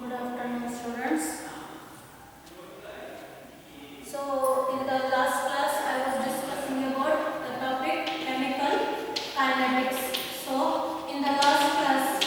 Good afternoon, students. So, in the last class, I was discussing about the topic chemical kinetics. So, in the last class,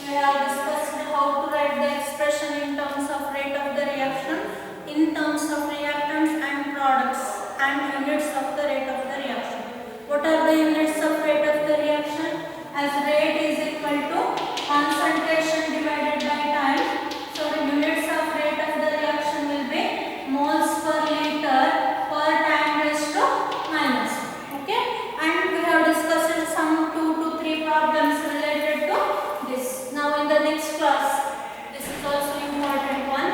we have discussed how to write the expression in terms of rate of the reaction, in terms of reactants and products, and units of the rate of the reaction. What are the units of rate of the reaction? As rate is equal to concentration divided by time. So the units of rate of the reaction will be moles per liter per time raised to minus. Okay, and we have discussed some 2 to 3 problems related to this. Now in the next class, this is also important one.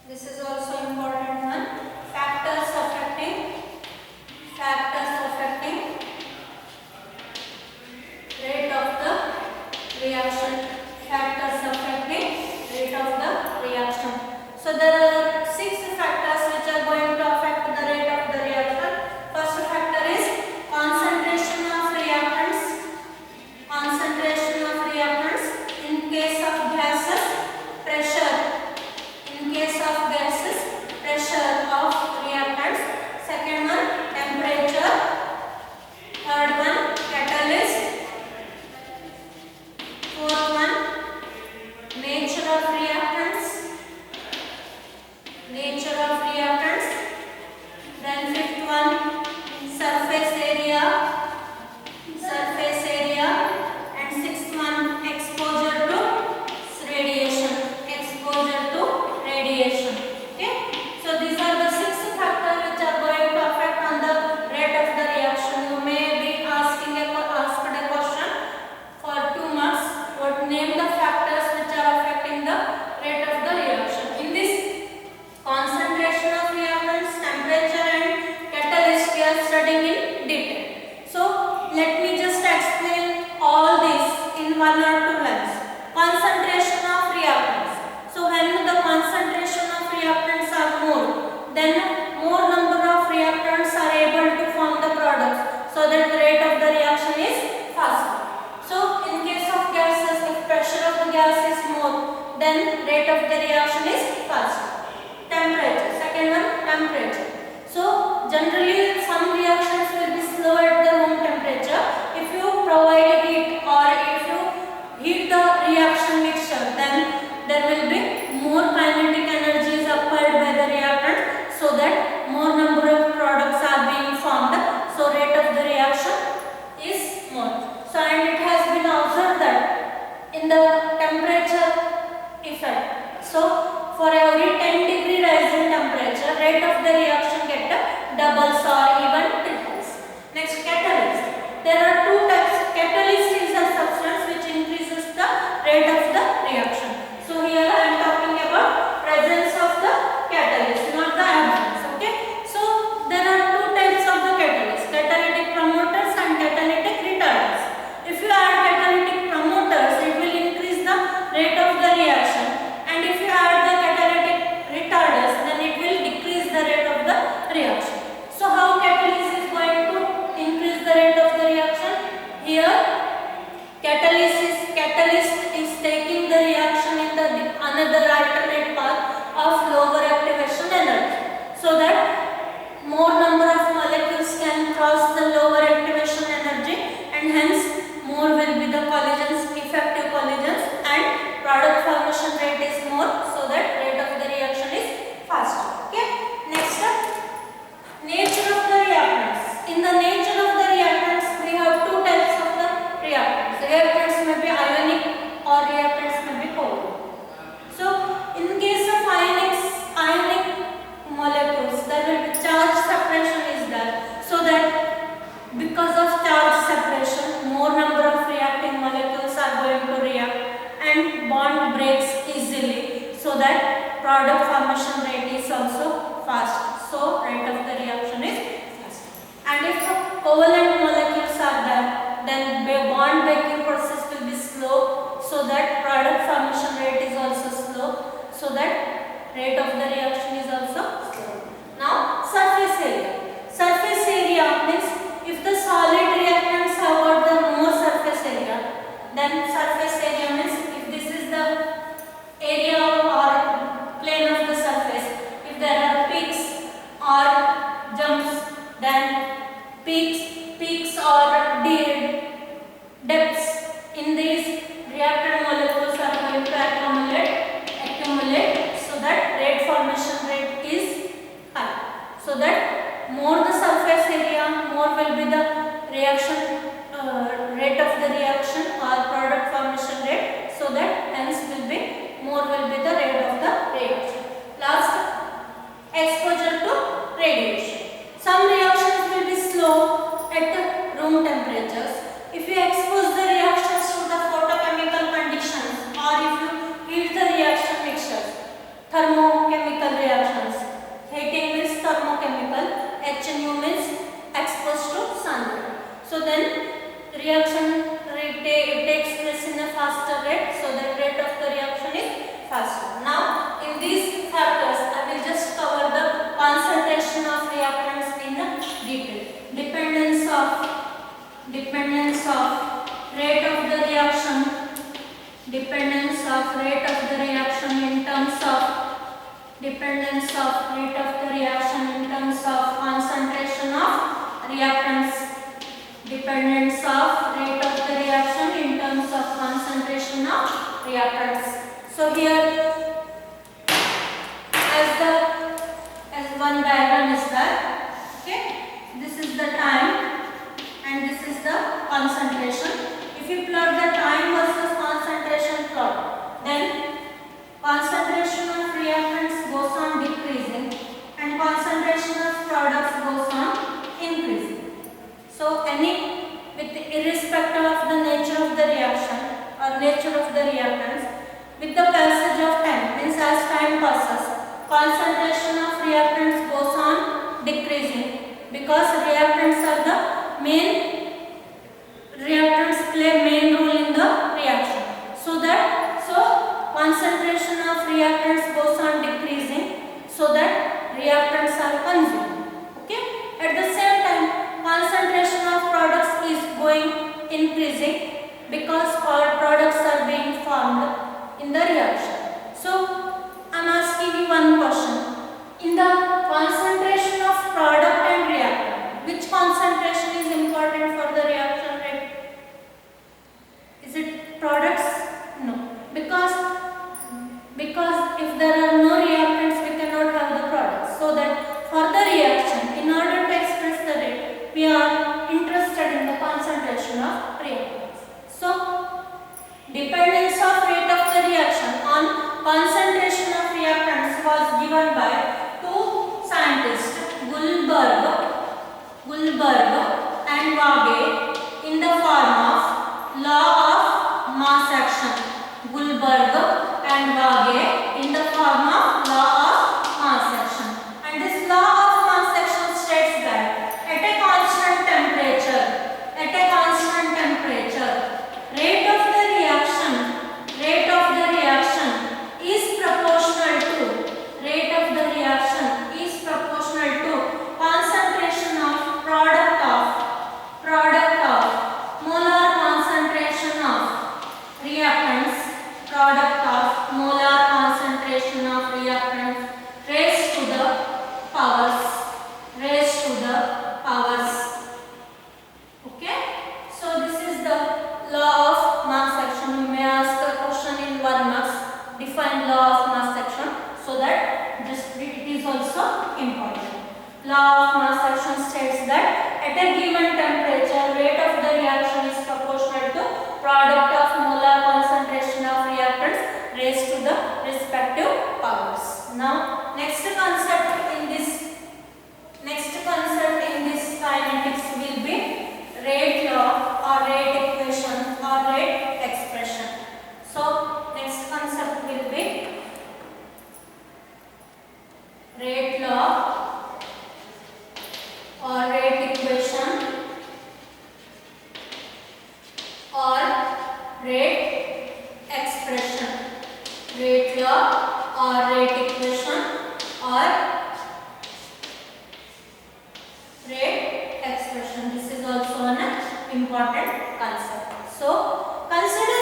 This is also important one. Factors affecting rate of the reaction. Factors affecting rate of the reaction. So there are 6 factors which are going to affect the rate of the reaction. First factor is concentration of reactants. Concentration of reactants. In case of gases, pressure. In case of gases, pressure of reactants. Second one, temperature. Third one, catalyst. Fourth one, nature of reactants. Nature of reactants. Then fifth one, surface area. Surface area. And sixth one, exposure to radiation. Exposure to radiation. Okay. So these are the 6 factors which are going to affect on the rate of the reaction. You may be asked a question for 2 marks. What name the factors which are affecting the rate of the reaction? In this concentration of reactants, temperature and catalyst we are studying in detail. So let me just explain all this in 1 or 2 lines. Concentration of reactants. So when the concentration of reactants are more, then more number of reactants are able to form the products, so that the rate of the reaction is faster. So in case of gases, if pressure of the gas is more, then rate of the reaction is faster. Temperature. Second one, temperature. So generally some reactions will be slow at the room temperature. If you provide heat or if you heat the reaction mixture, then there will be more kinetic energy is applied by the reactant, so that more number of products are being formed. So rate of the reaction is more. So and it has been observed that in the temperature effect, so for every 10-degree rise in temperature, rate of the reaction get doubles or even triples. Next, catalyst. There are 2 types. Catalyst is a substance which increases the rate of the reaction. So here I am talking about presence of the catalyst, not the absence. Okay. So there are 2 types of the catalyst: catalytic promoters and catalytic retarders. If you add catalytic promoters, it will increase the rate of the reaction, and if you add the catalytic retarders, then it will decrease the rate of the reaction. So how catalyst is going to increase the rate of the reaction? Here catalyst is taking the reaction in the another alternate path of lower activation energy, so that more number of molecules can cross the lower activation energy, and hence more will be the collisions, effective collisions, and product formation rate is more, so that rate of the reaction is faster. Okay. Next up, nature of the reactants. In the nature of the reactants, we have 2 types of the reactants. Reactants may be ionic or reactants may be polar. So in case of ionic molecules, there will be charge separation is there, so that because of charge separation, more number of reacting molecules are going to react and bond breaks easily, so that product formation rate is also fast. So rate of the reaction is fast. And if covalent molecules are there, then bond breaking process will be slow, so that product formation rate is also slow, so that rate of the reaction is also slow. Now surface area. Surface area means if the solid reactants have got the more surface area, Then surface area means if this is the area or plane of the surface, if there are peaks or jumps, then peaks or depths in these reactant molecules are going to accumulate, so that rate formation rate is high. So that more the surface area, more will be the reaction rate of the reaction or product formation rate, so that hence will be more will be the rate of the reaction. Last, exposure to radiation. Some reactions will be slow at room temperatures. If you expose the reactions to the photochemical conditions, or if you heat the reaction mixtures, thermochemical reactions, heating means thermochemical, HNU means exposed to sunlight. So then reaction rate takes place in a faster rate, so the rate of the reaction is faster. Now in these factors I will just cover the concentration of reactants in detail. Dependence of rate of the reaction, dependence of rate of the reaction in terms of dependence of rate of the reaction in terms of concentration of reactants, dependence of rate of the reaction in terms of concentration of reactants. So here as one diagram is there, okay, this is the time and this is the concentration. If you plot the time versus concentration plot, then concentration of reactants goes on decreasing and concentration of products goes on increasing. So irrespective of the nature of the reaction or nature of the reactants, with the passage of time, means as time passes, concentration of reactants goes on decreasing, because reactants play main role in the reaction. So concentration of reactants goes on decreasing, so that reactants are consumed. Okay. At the same time, concentration of products is going increasing, because all products are being formed in the reaction. So I am asking you one question. In the concentration of product and reactant, which concentration is important for the reaction rate? Is it products? No. Because if there are no reactants, we cannot have the products. So that for the reaction, in order to express the rate, we are interested in the concentration of reactants. So dependence of rate of the reaction on concentration of reactants was given by two scientists, Gullberg and Waage, in the form of law of mass action. Gullberg and Waage in the form of law of mass action. And this law of mass action states that at a constant temperature, rate of the reaction is proportional to concentration of product of molar concentration of reactants, raised to the powers. Okay. So this is the law of mass action. You may ask a question in 1 marks. Define law of mass action, so that it is also important. Law of mass action states that at a given temperature, rate of the reaction is proportional to product of molar concentration of reactants raised to the respective powers. Now, next concept in this kinetics will be rate law or rate equation or rate expression. So next concept will be rate law or rate equation or rate expression. Rate law or rate equation or rate expression. This is also an important concept. So consider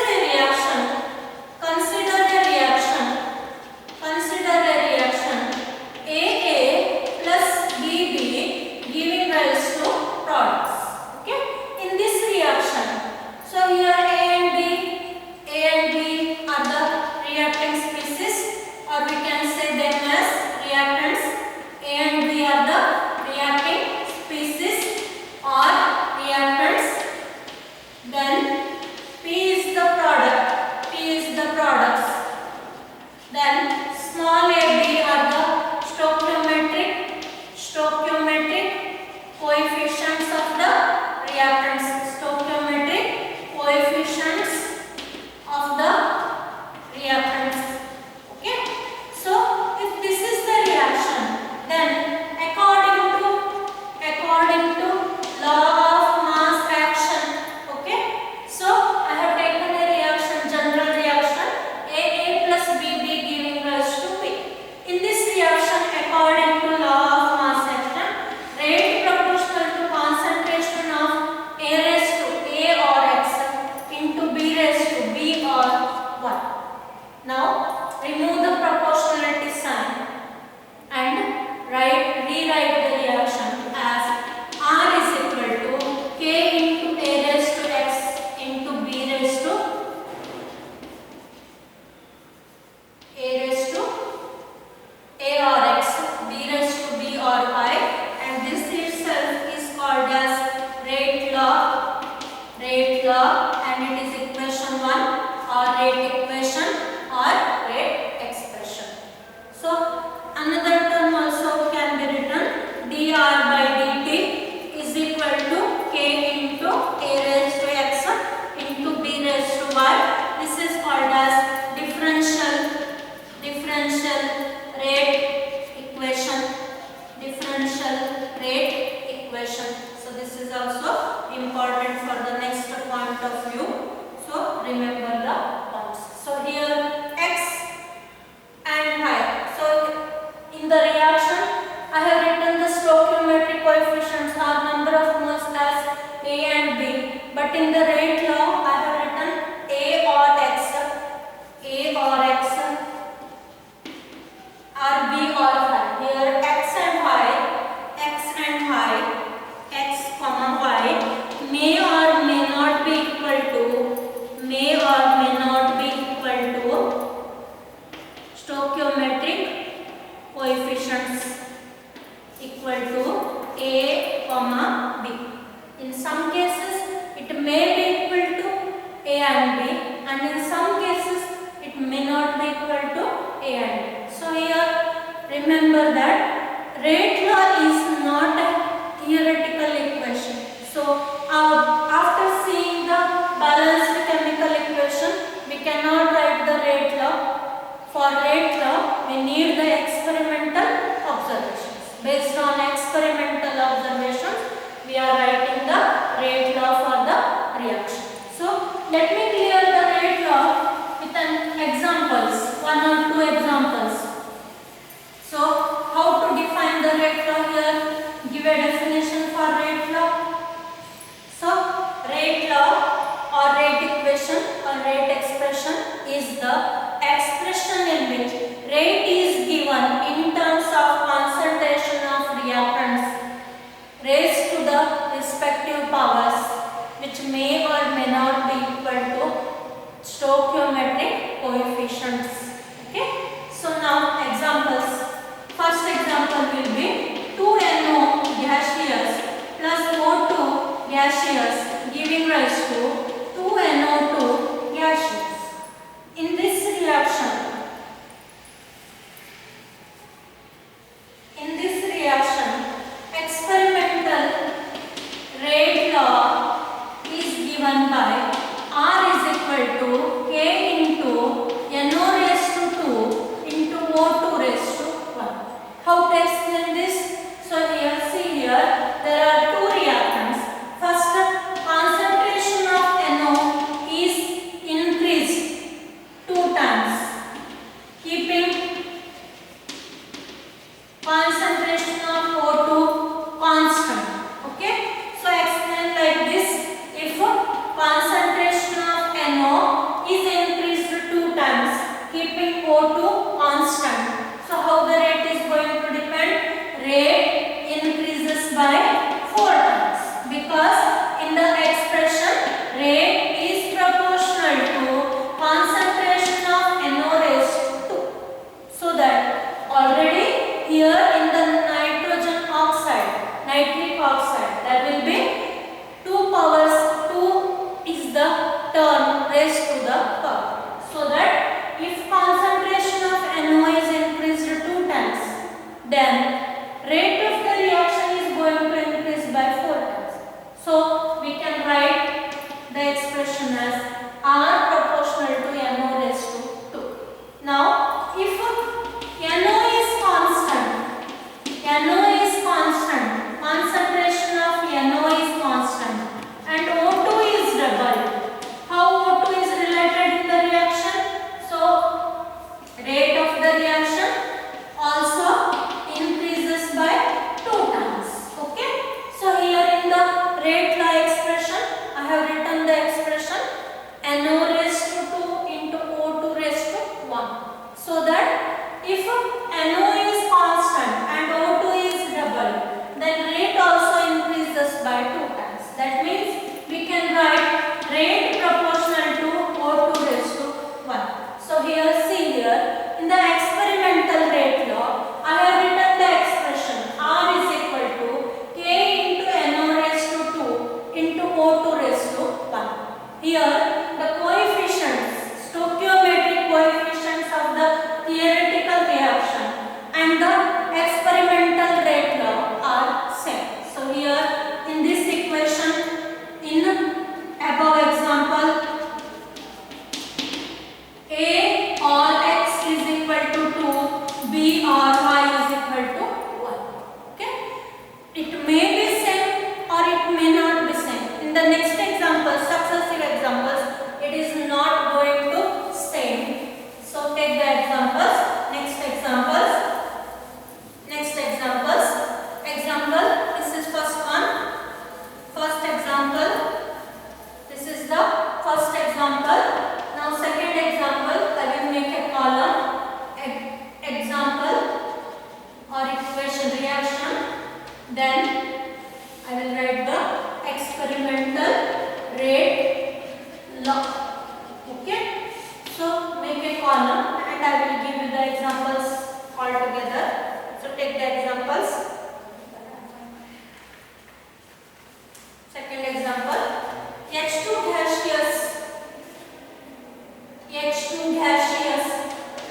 rate equation or rate expression. So another term also can be written dr by dt is equal to k into a raised to x into b raised to y. This is called as differential rate equation. So this is also important for the next point of view. So remember the points. So here x and y. So in the reaction I have written the stoichiometric coefficients or number of moles as a and b, but in the rate law I have written a or x or b or y. Here x comma y may or may not be equal to stoichiometric coefficients equal to a comma b. In some cases it may be equal to a and b, and in some cases it may not be equal to a and b. So here remember that rate law is not a theoretical equation. So after seeing the balanced chemical equation, we cannot write the rate law. For rate law, we need the experimental observations. Based on experimental observations, we are writing the rate law for the reaction. So let me clear the rate law with an examples, one or two examples. So how to define the rate law here? Give a definition for rate law. So rate law or rate equation or rate expression is the expression in which rate is given in terms of concentration of reactants raised to the respective powers, which may or may not be equal to stoichiometric coefficients. Okay. So now examples. First example will be 2NO gaseous plus O2 gaseous giving rise to 2NO2 gaseous. In this reaction, experimental rate law is given by R is equal to K into NO raised to 2 into O2 raised to 1. How to explain this? So here, see here, there are two reactants. First, concentration of NO is increased 2 times, keeping concentration of O2 constant. Okay, so explain like this: if concentration of NO is increased 2 times, keeping O2 constant, so how the rate is going to depend? Rate increases by 4 times, because in the expression rate is proportional to concentration of NO raised to 2. So that already here in the nitric oxide, there will be 2 powers. 2 is the term raised to the power. So that if concentration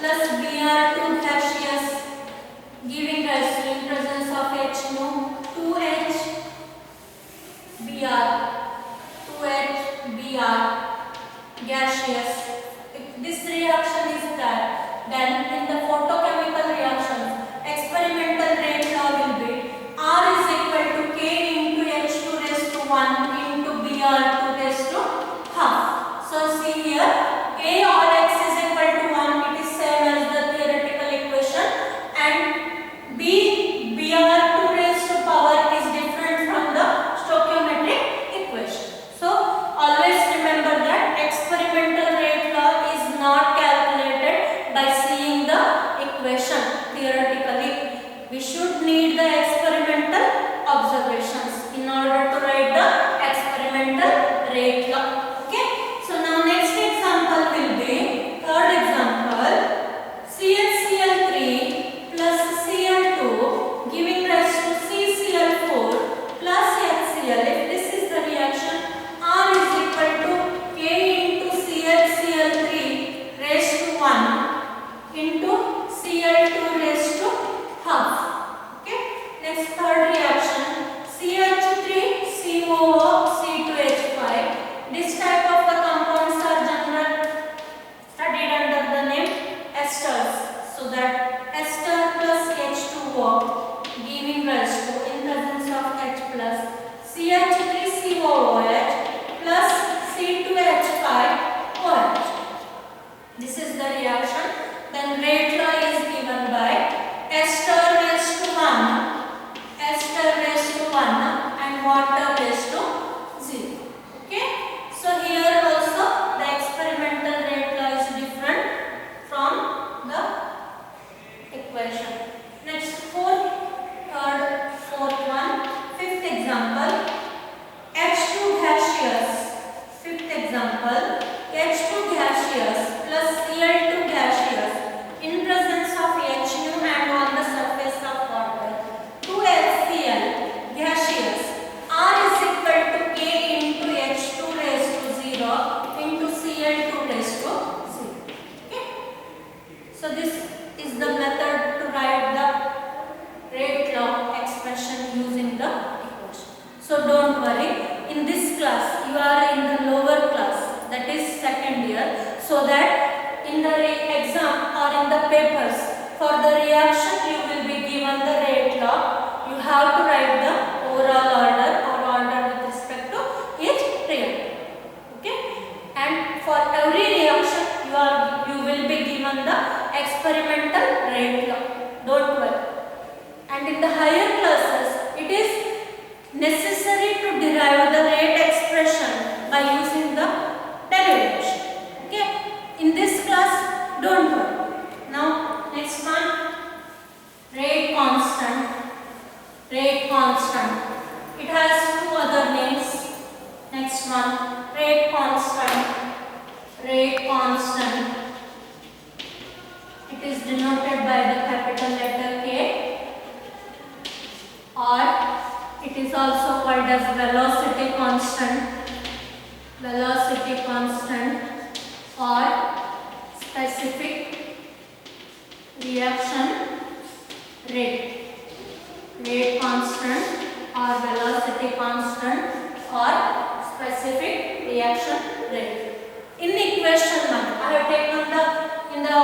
plus Br2 gaseous giving rise to in presence of H2 2H Br 2H Br gaseous. If this reaction is that, then in the photochemical reactions experimental rate law will be R is equal to K into H2 raised to 1 into Br2 raised to half. So see here, A or X is equal to 1, it is same as the theoretical equation, and B Br2 raised to power is different from the stoichiometric equation. So always remember that experimental rate law is not calculated by seeing the equation theoretically. We should need the experimental observations in order to write the experimental rate law. Okay. So now next example will be, third example, CHCl3 plus Cl2 giving rise to CCl4 plus HCl. If this is the reaction, R is equal to K into CHCl3 raised to 1 into Cl2 raised to half. Okay. Next third reaction, CH3COO C2H5. This type of the compounds are generally studied under the name esters. So that ester plus H2O giving rise to in presence of H plus CH3COOH plus C2H5OH. This is the reaction. Then rate law is given by ester raised to 1 and water raised to 0. Okay. So here also the experimental rate law is different from the equation. Next fourth one, fifth example, H2 gaseous. Fifth example, H2 gaseous plus Cl2 gaseous in presence of HU and on the surface of water. 2HCl gaseous. R is equal to K into H2 raised to 0 into Cl2 raised to 0. Okay. So this is the method to write the rate law expression using the equation. So don't worry, in this class you are in the lower class, that is second year, so that in the exam or in the papers for the reaction you will be given the rate law. You have to write the overall order or order with respect to each reaction. Okay. And for every reaction you will be given the experimental rate law. Don't worry. And in the higher classes it is necessary to derive the rate expression by using the derivation. Okay. In this class, don't worry. Now next one, rate constant. Rate constant. It has two other names. Next one, rate constant. Rate constant. It is denoted by the capital letter K, or it is also called as velocity constant. Velocity constant or specific reaction rate. Rate constant or velocity constant or specific reaction rate. In equation 1, I have taken in the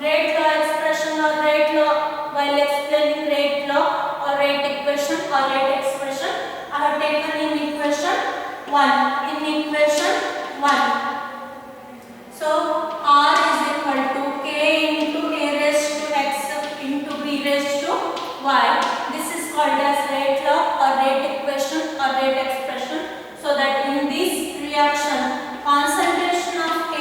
rate law expression or rate law while explaining rate law or rate equation or rate expression, I have taken in equation 1. In equation 1. So R is equal to K into A raised to X into B raised to Y. This is called as rate law or rate equation or rate expression. So that in this reaction concentration of A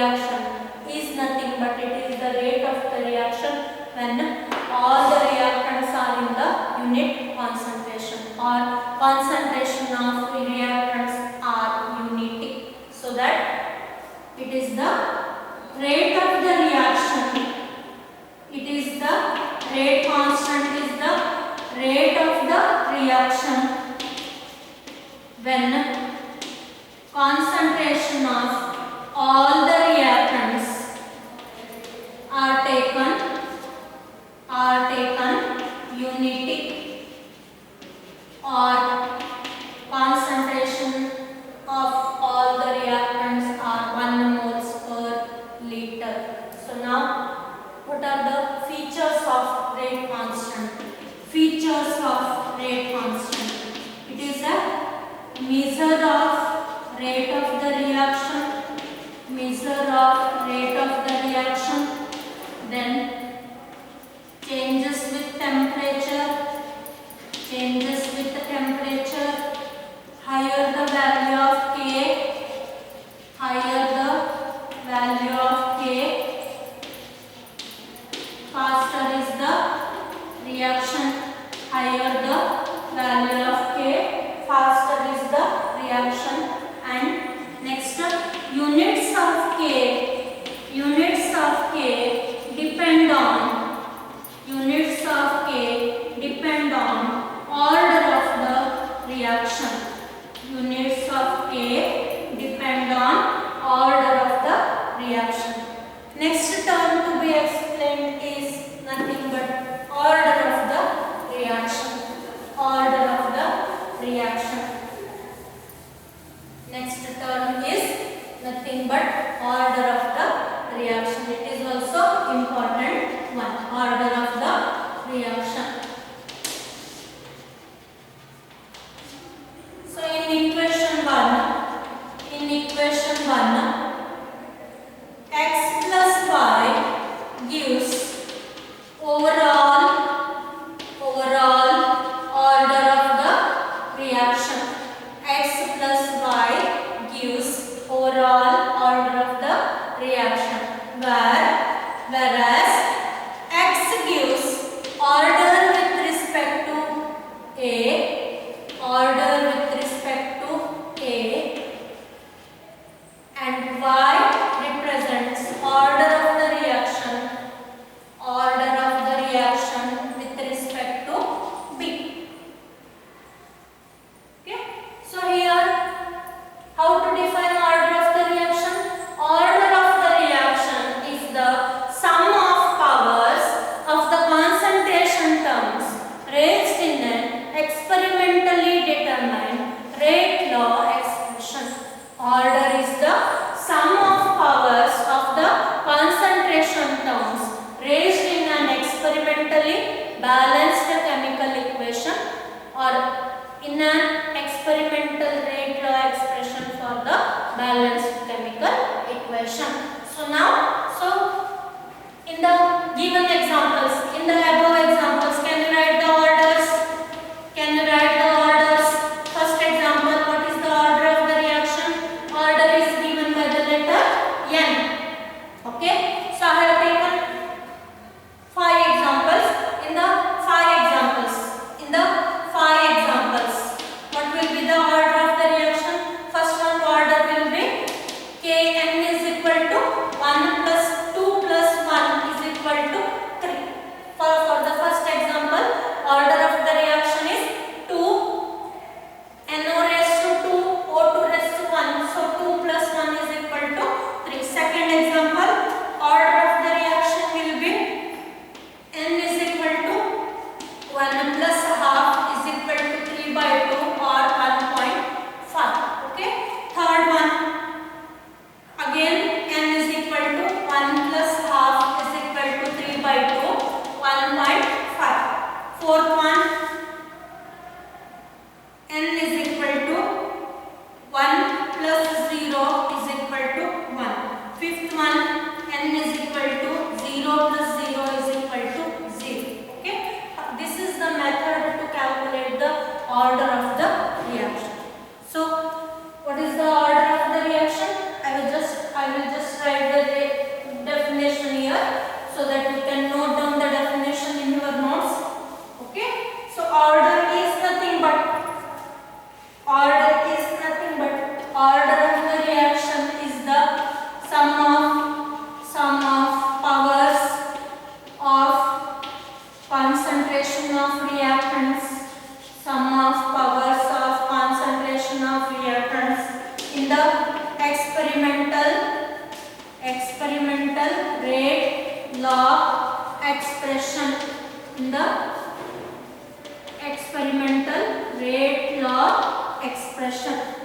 reaction is nothing but it is the rate of the reaction when all the reactants are in the unit concentration, or concentration of reactants are unitic, so that it is the rate of the reaction, it is the rate constant is the rate of the reaction when concentration of all the reactants are taken unitic, or concentration of all the reactants are 1 moles per liter. So now what are the features of rate constant? Features of rate constant. It is a measure of rate of the reaction, measure of rate of the reaction, then changes with temperature, changes with the temperature, higher the value of K, higher the value of K, faster is the reaction, higher the value of K, faster is the reaction. And next, units of K depend on order of the reaction. Units of K depend on order of the reaction. Next term to be explained is nothing but order of the reaction. Order of the reaction. Next term is nothing but order of the reaction. It is also important one. Order of the reaction. So in equation 1, x plus y gives overall order of the reaction. X plus y gives overall order of the reaction, whereas x gives order with respect to A, and y represents order of the reaction with respect to B. Okay, so here how to define order of the reaction? Order of the reaction is the sum of powers of the concentration terms raised in an experimentally determined rate law expression. Order is the sum of powers of the concentration terms raised in an experimentally balanced chemical equation, or in an experimental rate law expression for the balanced chemical equation. So now, in the given examples, in the above examples, can you write the orders? First example, what is the order of the reaction? Order is given by the letter N. Okay, so I have taken 5 examples. In the 5 examples, what will be the order of the reaction? First one order will be Kn is equal to 1 plus 2 plus 1 is equal to 3. experimental rate law expression. In the experimental rate law expression.